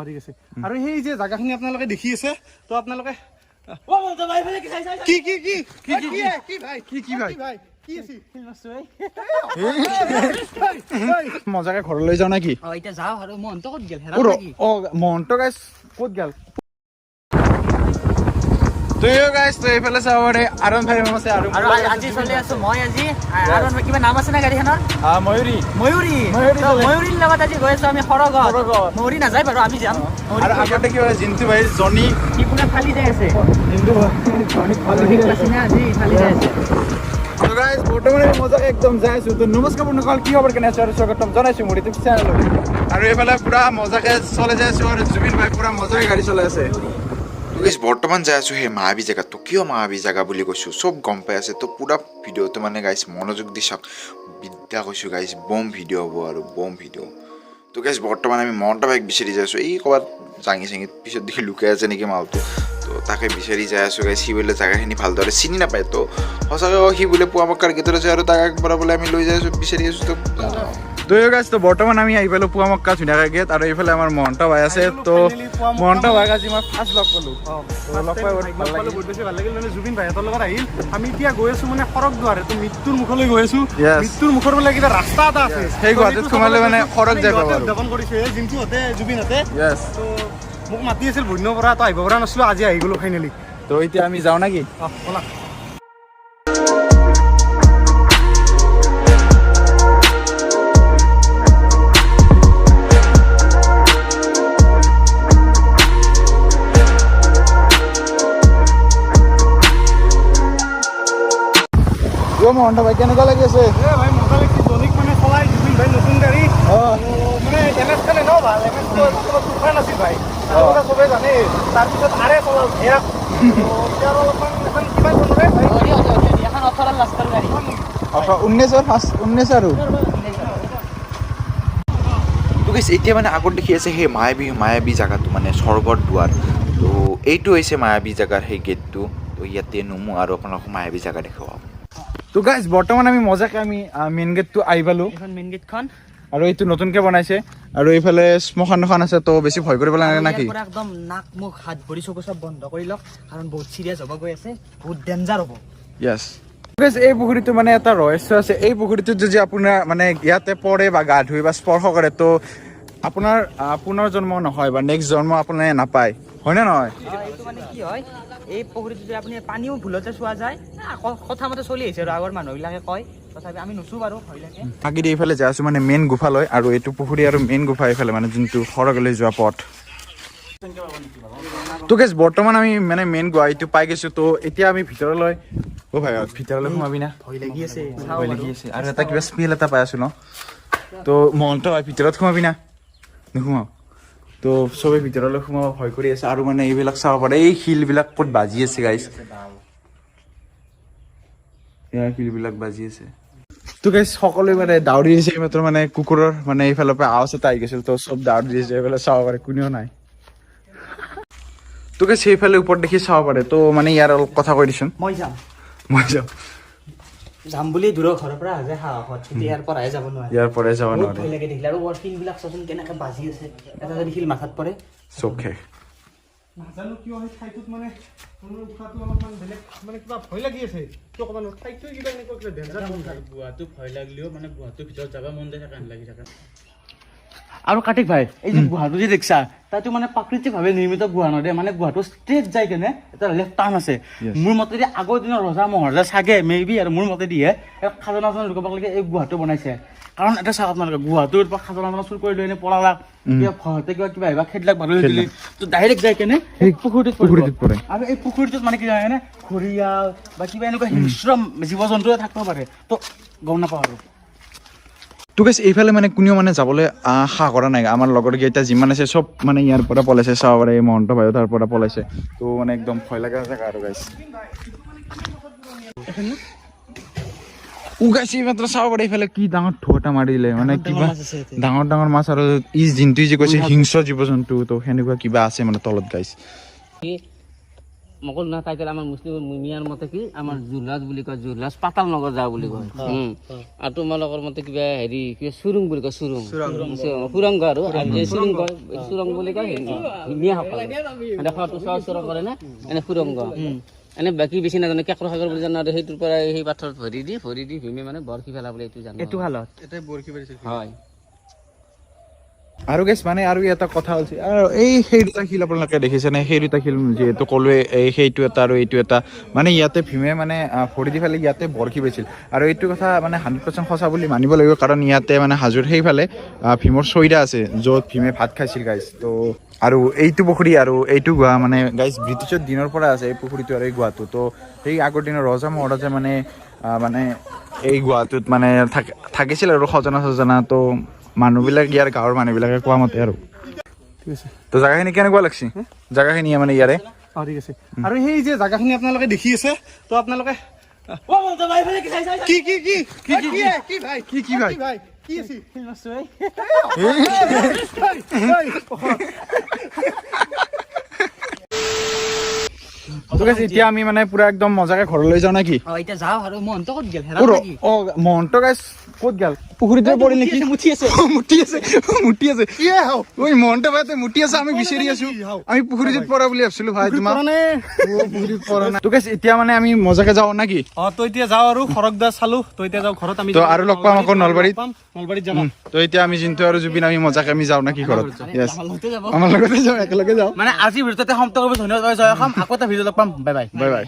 ঠিক আছে আৰু সেই যে জায়গাখিনি আপোনালোকে দেখি আছে তো আপোনালোকে মজাকে ঘৰলৈ যাওঁ নেকি এতিয়া যাওঁ আৰু মহন্ত ক'ত গেল মহন্ত গাইছ ক'ত গেল এইফালে চাব পাৰে আৰণ ভাই আছে আৰু আজি চলি আছো মই আজি আৰণ কিবা নাম আছে না গাড়ীখনৰ ময়ূৰী ময়ূৰীৰ লগত আজি গৈ আছো আমি সৰগত ময়ূৰী নাযায় বাৰু আমি যাম আৰু আগতে কি হয় জিন্তু ভাই জনি কি পুৰা ফালি যাই আছে জিন্তু ভাই আজি ফালি যাই আছে তো গাইস বৰ্তমানে মজাকে একদম যাই আছো তো নমস্কাৰ বন্ধুসকল কি খবৰ কেনে আছে আৰু স্বাগতম জনাইছো মোৰ ইউটিউব চেনেললৈ আৰু এইফালে পুৰা মজাকে চলে যাই আছো আৰু জুবিন ভাই পুৰা মজাকে গাড়ী চলাই আছে গাইজ বৰ্তমান যাই আছোঁ সেই মায়াবী জেগাত তো কিয় মায়াবী জেগা বুলি কৈছোঁ চব গম পাই আছে তো পুৰা ভিডিঅ'টো মানে গাইজ মনোযোগ দি চাওক বিদ্যা কৈছোঁ গাইজ বম ভিডিঅ' হ'ব আৰু বম ভিডিঅ' তো গাইজ বৰ্তমান আমি মহন্ত বাইক বিচাৰি যাই আছোঁ এই ক'ৰবাত জাঙি চাঙি পিছত দেখি লুকাই আছে নেকি মালটো তো তাকে বিচাৰি যাই আছোঁ গাইজ সি বোলে জেগাখিনি ভালদৰে চিনি নাপায় তো সঁচাকৈ সি বোলে পুৱা মক্কাৰ গেটত আছে আৰু তাক আগবঢ়া বোলে আমি লৈ যাই আছোঁ বিচাৰি আছোঁ তো তো বৰ্তমান আমি আহি পালোঁ পুৱা মক্কা ধুনীয়াকৈ গেট আৰু এইফালে আমাৰ মহন্ত ভাই আছে তো মহন্ত ভাইক আজি মই ফাৰ্ষ্ট লগ পালোঁ লগ পাই বহুত বেছি ভাল লাগিল মানে জুবিন ভাইহঁতৰ লগত আহিল আমি এতিয়া গৈ আছো মানে সৰগদ্বাৰে তো মৃত্যুৰ মুখলৈ গৈ আছো মৃত্যুৰ মুখৰ বোলে কিবা ৰাস্তা এটা আছে সেই গুৱাহাটীত সোমালে মানে সৰগ যায় পাব উদ্যাপন কৰিছে জিন্তুহঁতে জুবিনহঁতে তো মোক মাতি আছিল ভূন্য পৰা তো আহিব পৰা নাছিলোঁ আজি আহি গ'লোঁ ফাইনেলি তো এতিয়া আমি যাওঁ নেকি ব'লা মহন্ত ভাই কেনেকুৱা লাগি আছে ভাই মজা লাগিছে জনিক মানে চলাই জুবিন ভাই নতুন গাড়ী মানে এমএছ খানে ন ভাল এমএছটো চোকা নাছিল ভাই চবেই জানে তাৰপিছত আৰে চলাল ভেয়াক এতিয়া অলপমান এখন কিমান চলালে এখন 18 লাষ্টৰ গাড়ী 19 আৰু তো গাইজ এতিয়া মানে আগত দেখি আছে সেই মায়াবী জেগাটো মানে স্বৰ্গৰ দুৱাৰ তো এইটো হৈছে মায়াবী জেগাৰ সেই গেটটো তো ইয়াতে নমো আৰু আপোনালোকক মায়াবী জেগা দেখুৱাম তো গাইজ বৰ্তমান আমি মজাকে আমি মেইন গেটটো আহি পালোঁ এখন মেইন গেটখন আৰু এইটো নতুনকৈ বনাইছে আৰু এইফালে শ্মশান এখন আছে তো বেছি ভয় কৰিব নালাগে নেকি একদম নাক মুখ হাত ভৰি চকু চব বন্ধ কৰি লওক কাৰণ বহুত চিৰিয়াছ হ'ব গৈ আছে বহুত ডেঞ্জাৰ হ'ব য়েছ এই পুখুৰীটো মানে এটা ৰহস্য আছে এই পুখুৰীটোত যদি আপোনাৰ মানে ইয়াতে পৰে বা গা ধুই বা স্পৰ্শ কৰে তো আপোনাৰ পুনৰ জন্ম নহয় বা নেক্সট জন্ম আপোনাৰ নাপায় হয়নে নহয় এইটো মানে কি হয় এই পুখুৰীটো যদি আপুনি পানীও ভুলতে চোৱা যায় কথা মতে চলি আহিছে আৰু আগৰ মানুহবিলাকে কয় তথাপি আমি নুচো বাৰু ভয় লাগে বাকী এইফালে যাই আছোঁ মানে মেইন গুফালৈ আৰু এইটো পুখুৰী আৰু মেইন গুফা এইফালে মানে যোনটো সৰগলৈ যোৱা পথ তো গেছ বৰ্তমান আমি মানে মেইন গুৱাহাটীটো পাই গৈছোঁ তো এতিয়া আমি ভিতৰলৈ ভাই ভিতৰলৈ সোমাবি না ভয় লাগি আছে আৰু এটা কিবা স্মেল এটা পাই আছোঁ ন তো মহন্ত ভিতৰত সোমাবি না নোসোমাওঁ তো চবেই ভিতৰলৈ সোমাব ভয় কৰি আছে আৰু মানে এইবিলাক চাব পাৰে এই শিলবিলাক ক'ত বাজি আছে গাইছ এয়া শিলবিলাক বাজি আছে তো গাইছ সকলোৱে মানে দাউৰি দিছে মাত্ৰ মানে কুকুৰৰ মানে এইফালৰ পৰা আৱাজ এটা আহি গৈছিল তো চব দাউৰি দিছে এইফালে চাব পাৰে কোনেও নাই তো গাইছ সেইফালে ওপৰত দেখি চাব পাৰে তো মানে ইয়াৰ অলপ কথা কৈ দিছোন মই যাম যাম বুলি দূৰৰ ঘৰৰ পৰা আহে সাহসত ইয়াৰ পৰাই যাব নোৱাৰে ভয় লাগে দেখিলে আৰু শিলবিলাক চাচোন কেনেকৈ বাজি আছে এটা যদি শিল মাথাত পৰে চব শেষ নাজানো কিয় সেই ঠাইটোত মানে উশাহটো অলপমান বেলেগ মানে কিবা ভয় লাগি আছে কিয় ক'ব নোৱাৰো ঠাইটো কিবা এনেকুৱা কিবা ডেঞ্জাৰ গুৱাহাটী ভয় লাগিলেও মানে গুৱাহাটীৰ ভিতৰত যাব মন যায় থাকে লাগি থাকে আৰু কাটিক ভাই এই যে গুহাটো যে দেখিছা তাতো মানে প্ৰাকৃতিকভাৱে নিৰ্মিত গুহা নহয় মানে গুহাটো ষ্ট্ৰেট যাই কেনে এটা লেফ্ট টাৰ্ণ আছে মোৰ মতেদি আগৰ দিনৰ ৰজা মহাৰজা চাগে মেবি আৰু মোৰ মতেদিহে খাজনা লুকাব লাগে এই গুহাটো বনাইছে কাৰণ এটা চাওক আপোনালোকে গুহাটোৰ পৰা খাজনা চুৰ কৰি লৈ এনে পলালাক কিবা ভয়তে কিবা আহিবা খেদলাক বাঢ়ি দিলি তো ডাইৰেক্ট যাই কেনে এই পুখুৰীটোত পৰে আৰু এই পুখুৰীটোত মানে কি জানে ঘৰিয়াল বা কিবা এনেকুৱা হিংস্ৰ জীৱ জন্তুৱে থাকিব পাৰে তো গম নাপাওঁ আৰু তো গাইছ এইফালে মানে কোনেও মানে যাবলৈ আশা কৰা নাই আমাৰ লগৰ কেইটা যিমান আছে চব মানে ইয়াৰ পৰা পলাইছে চাব পাৰে এই মহন্ত ভাইও তাৰ পৰা পলাইছে তো মানে একদম ভয় লগা জেগা আৰু গাইছ গাইছ মাত্ৰ চাব পাৰে এইফালে কি ডাঙৰ ঢৌ এটা মাৰি দিলে মানে কিবা ডাঙৰ মাছ আৰু ই যোনটো যে কৈছে হিংস্ৰ জীৱ জন্তু তো সেনেকুৱা কিবা আছে মানে তলত গাইছ মকল না টাইটেল আমাৰ মুছলিম মিয়াৰ মতে কি আমাৰ জুলাজ বুলি কয় জুলাজ পাতাল নগৰ যাওঁ বুলি কয় আৰু তোমালোকৰ মতে কিবা হেৰি কিবা চুৰুং বুলি কয় চুৰুং সুৰংগ আৰু যে চুৰুং কয় চুৰং বুলি কয় মিয়াসকলে মানে খোৱাটো চোৱা কৰে না এনে সুৰংগ এনে বাকী বেছি নাজানে কেঁকৰা সাগৰ বুলি জানো আৰু সেইটোৰ পৰা সেই পাথৰত ভৰি দি ভীমে মানে বৰশী ফেলা বুলি এইটো জানো এইটো হালত হয় আৰু গেছ মানে আৰু এটা কথা হৈছে আৰু সেই দুটা শিল আপোনালোকে দেখিছেনে সেই দুটা শিল যিহেতু ক'লোৱে সেইটো এটা আৰু এইটো এটা মানে ইয়াতে ভীমে মানে ভৰি দি ফালে ইয়াতে বৰশী পাইছিল আৰু এইটো কথা মানে 100% সঁচা বুলি মানিব লাগিব কাৰণ ইয়াতে মানে হাজোৰ সেইফালে ভীমৰ চৈদা আছে য'ত ভীমে ভাত খাইছিল গাইজ তো আৰু এইটো পুখুৰী আৰু এইটো গুহা মানে গাইজ ব্ৰিটিছৰ দিনৰ পৰা আছে এই পুখুৰীটো আৰু এই গুহাটো তো সেই আগৰ দিনৰ ৰজা মহাৰাজে মানে এই গুহাটোত মানে থাকিছিল আৰু খজনা তো মানুহবিলাক ইয়াৰ গাঁৱৰ মানুহবিলাকে কোৱা মতে আৰু ঠিক আছে তো জাগাখিনি কেনেকুৱা লাগছে জাগাখিনি মানে ইয়াৰে ঠিক আছে আৰু সেই যে জাগাখিনি আপোনালোকে দেখি আছে তো আপোনালোকে কি কি কি কি কি কি ভাই কি কি ভাই ভাই কি আছে তো গাইজ এতিয়া আমি মানে পুৰা একদম মজাকে ঘৰলৈ যাওঁ নেকি এতিয়া যাওঁ আৰু মহন্ত ক'ত গেল মহন্ত গাইজ ক'ত গেল পুখুৰীতে পৰিল নেকি মুঠি আছে ঐ মহন্ত ভাই মুঠি আছে আমি বিচাৰি আছো আমি পুখুৰীটোত পৰা বুলি ভাবিছিলো ভাই তোমাৰ পুখুৰীত পৰা নাই তো গাইজ এতিয়া মানে আমি মজাকে যাওঁ নেকি তো এতিয়া যাওঁ আৰু খৰকদা চালো তো এতিয়া যাওঁ ঘৰত আমি তো আৰু লগ পাম আকৌ নলবাৰীত যাম তো এতিয়া আমি জিন্তু আৰু জুবিন আমি মজাকে আমি যাওঁ নেকি ঘৰত Yes. আমাৰ লগতে যাওঁ একেলগে যাওঁ মানে আজি ভিডিঅ'তে সমাপ্ত কৰিব ধন্যবাদ জয় অসম আকৌ এটা ভিডিঅ' লগ পাম বাই বাই বাই বাই